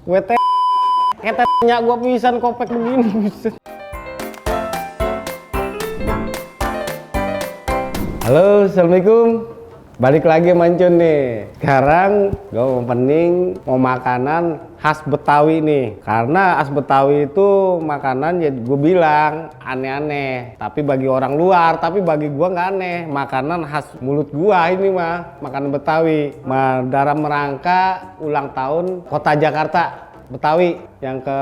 Kue teh ketenya gua pisan kopek begini. Halo, assalamualaikum. Balik lagi mancun nih. Sekarang gue mau makanan khas Betawi nih. Karena khas Betawi itu makanan ya gue bilang aneh-aneh. Tapi bagi orang luar, tapi bagi gue nggak aneh. Makanan khas mulut gua ini mah, makanan Betawi. Dalam rangka ulang tahun Kota Jakarta Betawi yang ke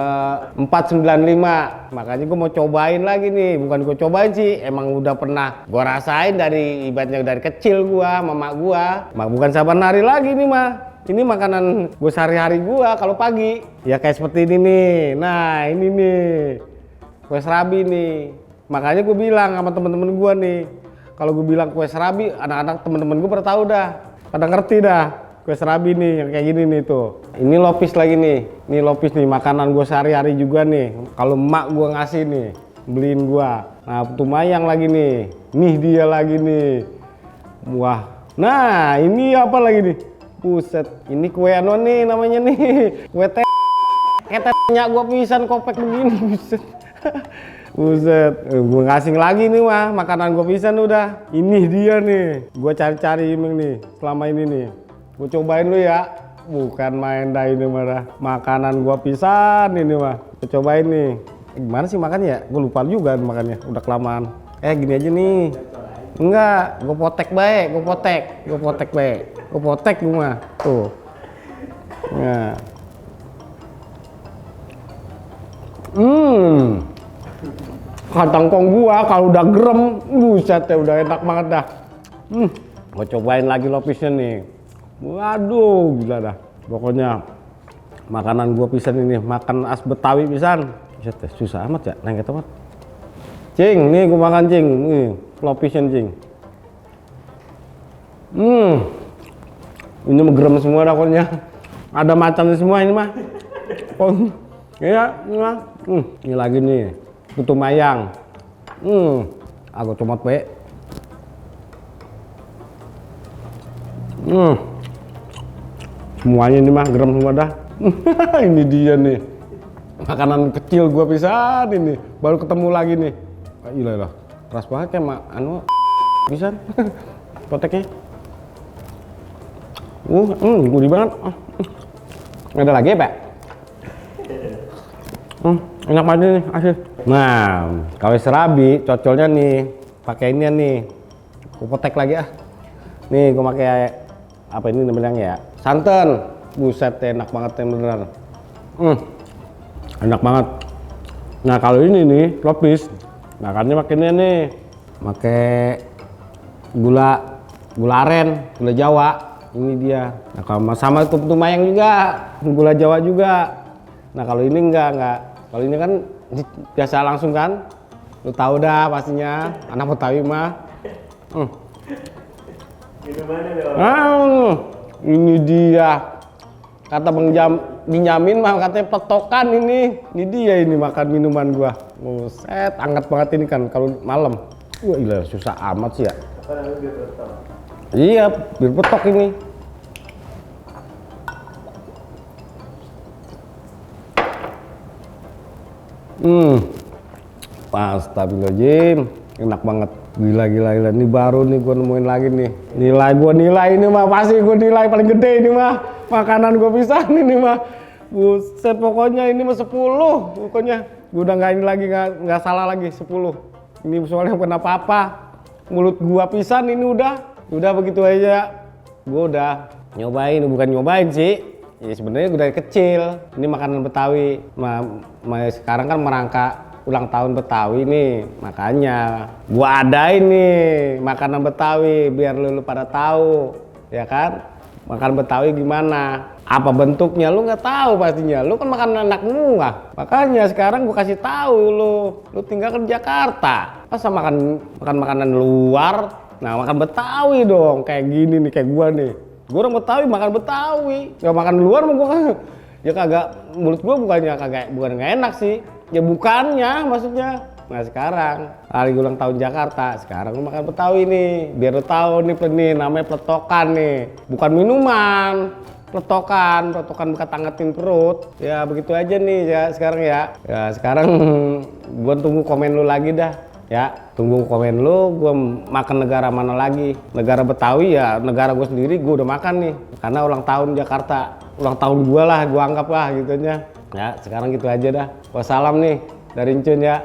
495. Makanya gue mau cobain lagi nih. Bukan gue cobain sih, emang udah pernah gue rasain dari ibaratnya dari kecil gua, mama gua. Bukan saban hari lagi nih mah. Ini makanan gue sehari-hari gua kalau pagi. Ya kayak seperti ini nih. Nah, ini nih. Kue serabi nih. Makanya gue bilang sama temen-temen gua nih, kalau gue bilang kue serabi, anak-anak temen-temen gue pada tahu dah. Pada ngerti dah. Kue serabi nih yang kayak gini nih tuh. Ini lopis lagi nih. Ini lopis nih, makanan gue sehari-hari juga nih. Kalau emak gue ngasih nih, beliin gue. Nah, putu mayang lagi nih. Nih dia lagi nih. Wah. Nah, ini apa lagi nih? Buset. Ini kue anu nih namanya nih. Kue teh ketenya gue pisan kopek begini. Buset. Buset. Gue ngasih lagi nih mah. Makanan gue pisan udah. Ini dia nih. Gue cari-cari nih selama ini nih. Gue cobain lu ya, bukan main dah ini mah, makanan gua pisan ini mah. Gue cobain nih, gimana sih makannya ya? Gue lupa juga makannya, udah kelamaan. Gini aja nih, enggak, gue potek baik, gue potek baik, gue potek gue mah, tuh. Nah, kantong kong gua kalau udah gerem, buset ya udah enak banget dah. Gue cobain lagi lopisnya nih. Waduh, gila dah. Pokoknya makanan gua pisan ini, makan as Betawi pisan. Susah amat ya, lengket amat. Cing, nih gua makan cing, nih lopisnya cing. Ini megerem semua dah pokoknya. Ada macamnya semua ini mah. Iya, ini mah. Ini lagi nih, putu mayang. Aku comot be. Semuanya ini mah gerem semua dah. Ini dia nih, makanan kecil gua pisan ini, baru ketemu lagi nih. Gila lah, keras banget kayak anu pisan. Poteknya gurih banget. Ada lagi ya Pak? Enak banget nih asli. Nah, kue serabi cocolnya nih pakai ini nih. Gua potek lagi ah. Nih gua pakai apa ini namanya ya? Santan. Buset, enak banget yang beneran. Enak banget. Nah, kalau ini nih lopis, makannya makinnya nih pakai gula aren, gula Jawa. Ini dia. Nah, kalau sama itu putu mayang juga, gula Jawa juga. Nah, kalau ini enggak. Kalau ini kan biasa langsung kan. Lu tahu dah pastinya, anak Betawi mah. Ini dia. Kata Bang Benjamin mah katanya petokan ini. Ini dia ini makan minuman gua. Buset, hangat banget ini kan kalau malam. Wah, gila susah amat sih ya. Iya, bir petok ini. Astagfirullahaladzim, enak banget. Gila. Ini baru nih gue nemuin lagi nih. Nilai ini mah pasti gue nilai paling gede ini mah. Makanan gue pisan ini mah. Buset, pokoknya ini mah 10. Pokoknya gue udah nggak ini lagi, nggak salah lagi 10. Ini soalnya bukan apa-apa. Mulut gua pisan ini udah begitu aja. Gue udah bukan nyobain sih. Ya sebenarnya gue dari kecil. Ini makanan Betawi. Sekarang kan merangka ulang tahun Betawi nih, makanya gua adain nih makanan Betawi biar lu pada tahu, ya kan? Makan Betawi gimana? Apa bentuknya lu nggak tahu pastinya. Lu kan makan anak muah. Makanya sekarang gua kasih tahu lu tinggal ke Jakarta. Masa makan makanan luar? Nah, makan Betawi dong. Kayak gini nih, kayak gua nih. Gua orang Betawi makan Betawi. Gak makan luar mah gua ya kagak, mulut gua bukan nggak enak sih. Ya bukannya maksudnya. Nah sekarang hari ulang tahun Jakarta, sekarang gue makan Betawi nih, biar lo tahu nih namanya peletokan nih, bukan minuman. letokan bekat angetin perut. Ya begitu aja nih ya sekarang ya. Ya sekarang gua tunggu komen lu lagi dah. Ya, tunggu komen lu, gua makan negara mana lagi. Negara Betawi ya, negara gue sendiri gua udah makan nih. Karena ulang tahun Jakarta, ulang tahun gua lah, gua anggap lah gitunya. Ya, sekarang gitu aja dah. Wassalam nih dari Encun ya.